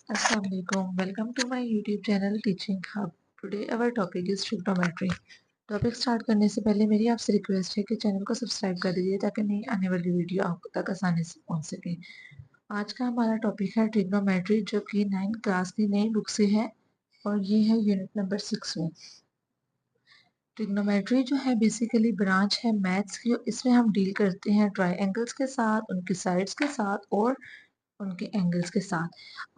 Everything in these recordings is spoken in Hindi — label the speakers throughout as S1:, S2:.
S1: Assalamu alaikum. Welcome to my YouTube channel Teaching Hub. Today our topic is trigonometry. Topic start करने से पहले मेरी आपसे रिक्वेस्ट है कि चैनल को सब्सक्राइब कर दीजिए ताकि नई आने वाली वीडियो आप तक आसानी से पहुंच सके। आज का हमारा टॉपिक है ट्रिग्नोमेट्री, जो कि 9th क्लास की नई बुक से है और ये है यूनिट नंबर 6 में। ट्रिग्नोमेट्री जो है बेसिकली ब्रांच है मैथ्स की। इसमें हम डील करते हैं ट्राइंगल्स के साथ, उनकी साइड्स के साथ और उनके एंगल्स के साथ।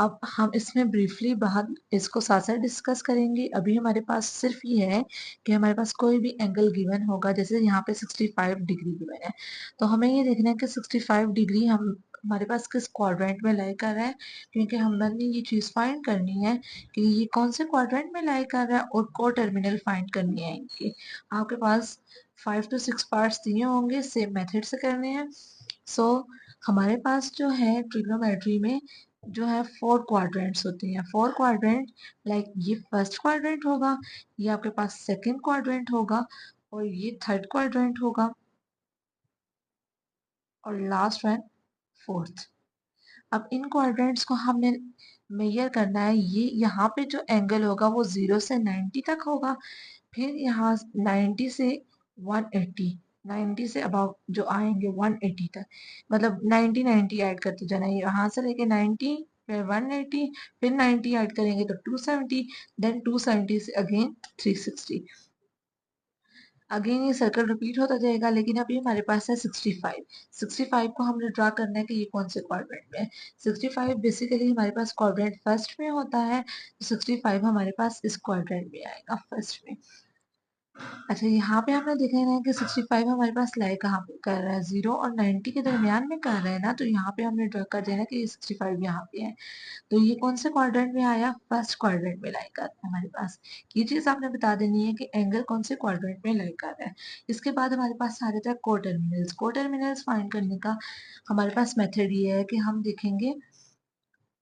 S1: अब हम इसमें ब्रीफली बाहर इसको साथ साथ डिस्कस करेंगे। अभी हमारे पास सिर्फ ये है कि हमारे पास कोई भी एंगल गिवन होगा, जैसे यहाँ पे 65 डिग्री गिवन है, तो हमें ये देखना है कि 65 डिग्री हम हमारे पास किस क्वाड्रेंट में लाई कर रहा है, क्योंकि हमने ये चीज फाइंड करनी है कि ये कौन से क्वाड्रेंट में लाई कर रहा है और को टर्मिनल फाइंड करनी है इनके। आपके पास 5 to 6 पार्ट्स दिए होंगे, सेम मेथड से करने हैं। सो हमारे पास जो है ट्रिग्नोमेट्री में जो है 4 क्वाड्रेंट्स होते हैं। 4 क्वाड्रेंट लाइक ये फर्स्ट क्वाड्रेंट होगा, ये आपके पास सेकंड क्वाड्रेंट होगा और ये थर्ड क्वाड्रेंट होगा और लास्ट वन फोर्थ। अब इन क्वाड्रेंट्स को हमने मेजर करना है। ये यहाँ पे जो एंगल होगा वो 0 से 90 तक होगा, फिर यहाँ 90 से 180, 90 से अबाउट जो आएंगे 180 तक, मतलब 90 90 ऐड करते जाना है। यहाँ से लेके 90, फिर 180, फिर 90 ऐड करेंगे तो 270, देन 270 से अगेन 360। अगेन ये सर्कल रिपीट होता जाएगा, लेकिन अभी हमारे पास है 65। 65 को हमने ड्रा करना है कि ये कौन से क्वाड्रेंट में है। 65 बेसिकली हमारे पास क्वाड्रेंट फर्स्ट में होता है, तो 65 हमारे पास इस क्वाड्रेंट में आएगा फर्स्ट में। अच्छा, यहाँ पे हमने देखा है कि 65 हमारे पास लाई कहाँ पे कर रहा है, 0 और 90 के दरमियान में कर रहा है ना, तो यहाँ पे हमने ड्रा कर देना कि ये 65 यहाँ पे है। तो ये कौन से क्वाड्रेंट में आया, फर्स्ट क्वाड्रेंट में लाई कर रहा है हमारे पास। ये चीज आपने बता देनी है कि एंगल कौन से क्वाड्रेंट में लाई कर रहा है। इसके बाद हमारे पास आ जाता है कोटर्मिनल्स। कोटर्मिनल्स फाइंड करने का हमारे पास मेथड ये है कि हम देखेंगे,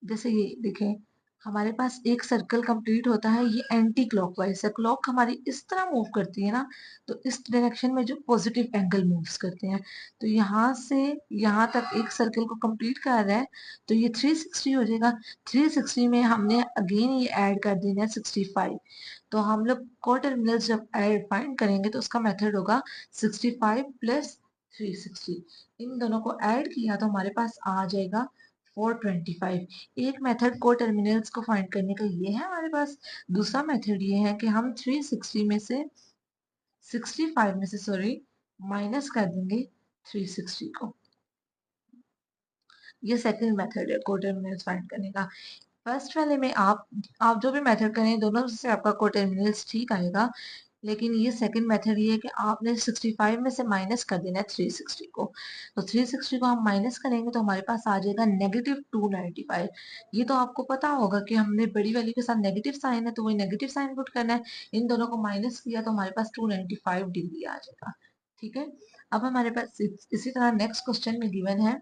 S1: जैसे ये देखें, हमारे पास एक सर्कल कंप्लीट होता है, ये एंटी क्लॉकवाइज है। क्लॉक हमारी इस तरह मूव करती है ना, तो इस डायरेक्शन में जो पॉजिटिव एंगल मूव्स करते हैं, तो यहाँ से यहाँ तक एक सर्कल को कंप्लीट कर रहा है, तो ये 360 हो जाएगा। 360 में हमने अगेन ये ऐड कर देना है 65। तो हम लोग कोटर्मिनल्स जब ऐड फाइंड करेंगे तो उसका मेथड होगा 65 प्लस 360। इन दोनों को ऐड किया तो हमारे पास आ जाएगा 425। एक मेथड को टर्मिनल्स को फाइंड करने का ये है हमारे पास। दूसरा मेथड ये है कि हम 360 में से 65 में से सॉरी माइनस कर देंगे 360 को। ये सेकंड मेथड है को टर्मिनल्स फाइंड करने का। फर्स्ट वाले में आप जो भी मेथड करें दोनों से आपका को टर्मिनल्स ठीक आएगा, लेकिन ये सेकंड मेथड ये है कि आपने 65 में से माइनस कर देना है 360 को। तो 360 को हम माइनस करेंगे तो हमारे पास आ जाएगा नेगेटिव 295। ये तो आपको पता होगा कि हमने बड़ी वैल्यू के साथ नेगेटिव साइन है तो वही नेगेटिव साइन पुट करना है। इन दोनों को माइनस किया तो हमारे पास 295 डिग्री आ जाएगा। ठीक है, अब हमारे पास इसी तरह नेक्स्ट क्वेश्चन में गिवन है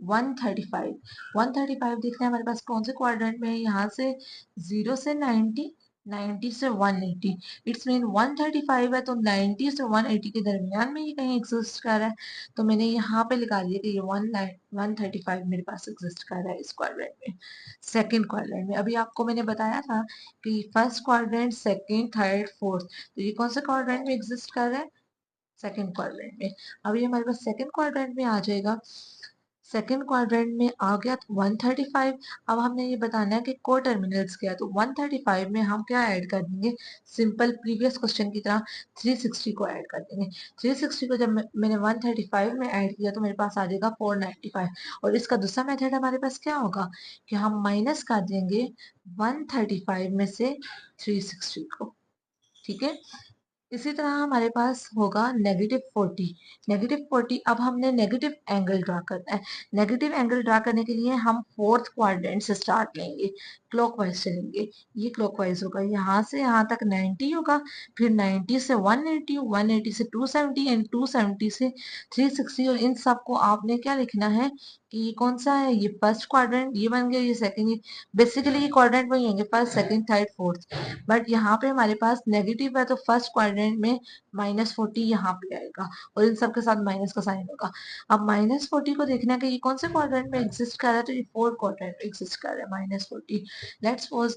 S1: 135। 135 देखना है हमारे पास कौन से क्वाड्रेंट में है। यहाँ से 0 से 90, 90 से 180। इट्स मीन 135 है तो 90 से 180 के दरमियान में ये कहीं एग्जिस्ट कर रहा है। तो मैंने यहाँ पे लिखा दिया कि ये 135 मेरे पास एग्जिस्ट कर रहा है इस क्वाड्रेंट में, सेकेंड क्वाड्रेंट में। अभी आपको मैंने बताया था कि first quadrant, second, third, fourth, तो ये कौन से क्वाड्रेंट में एग्जिस्ट कर रहा है, सेकेंड क्वाड्रेंट में। अभी हमारे पास सेकेंड क्वाड्रेंट में आ जाएगा। सेकेंड क्वाड्रेंट में आ गया 135। अब हमने ये बताना है कि को टर्मिनल्स क्या है, तो 135 में हम क्या ऐड कर देंगे, सिंपल प्रीवियस क्वेश्चन की तरह 360 को ऐड कर देंगे। 360 को जब मैंने 135 में ऐड किया तो मेरे पास आ जाएगा 495। और इसका दूसरा मेथड हमारे पास क्या होगा कि हम माइनस कर देंगे 135 में से 360 को। ठीक है, इसी तरह हमारे पास होगा -40। -40, अब हमने नेगेटिव एंगल ड्रा करना है। नेगेटिव एंगल ड्रा करने के लिए हम फोर्थ क्वाड्रेंट से स्टार्ट लेंगे, क्लॉकवाइज चलेंगे। ये क्लॉकवाइज होगा, यहाँ से यहाँ तक 90 होगा, फिर 90 से 180, 180 से 270 एंड 270 से 360। और इन सबको आपने क्या लिखना है कि ये कौन सा है, ये फर्स्ट क्वाड्रेंट ये बन गया, ये सेकंड। बेसिकली ये क्वाड्रेंट वही होंगे, first, second, third, fourth. But यहाँ पे हमारे पास नेगेटिव है तो फर्स्ट क्वाड्रेंट क्वाड्रेंट में -40 यहाँ पे आएगा और इन सब के साथ माइनस का साइन होगा। अब -40 को देखना है कि ये कौन से क्वाड्रेंट में एग्जिस्ट कर रहा है, तो ये 4 क्वाड्रेंट में एग्जिस्ट कर रहा है -40। लेट्स सपोज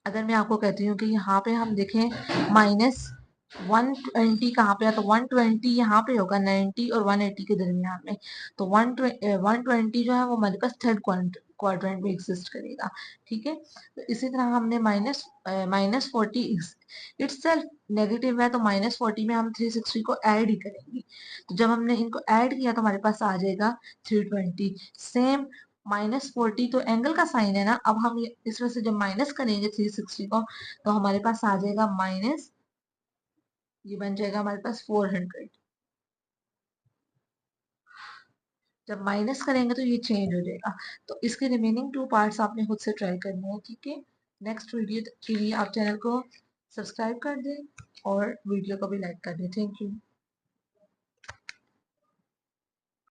S1: अगर मैं आपको कहती हूँ कि यहाँ पे हम देखें -120 कहाँ पे है, तो 120 यहाँ पे होगा 90 और 180 के दरमियान में। तो 120 जो है वो हमारे पास थर्ड क्वाड्रेंट में एग्जिस्ट करेगा। ठीक है, तो इसी तरह हमने -40 इटसेल्फ नेगेटिव है, तो -40 में हम 360 को ऐड ही करेंगे। तो जब हमने इनको ऐड किया तो हमारे पास आ जाएगा 320। सेम -40 तो एंगल का साइन है ना, अब हम इसमें से जब माइनस करेंगे 360 को तो हमारे पास आ जाएगा माइनस, ये बन जाएगा हमारे पास 400। जब माइनस करेंगे तो ये चेंज हो जाएगा। तो इसके रिमेनिंग 2 पार्ट्स आपने खुद से ट्राई करने हैं। ठीक है, नेक्स्ट वीडियो के लिए आप चैनल को सब्सक्राइब कर दें और वीडियो को भी लाइक कर दें। Thank you.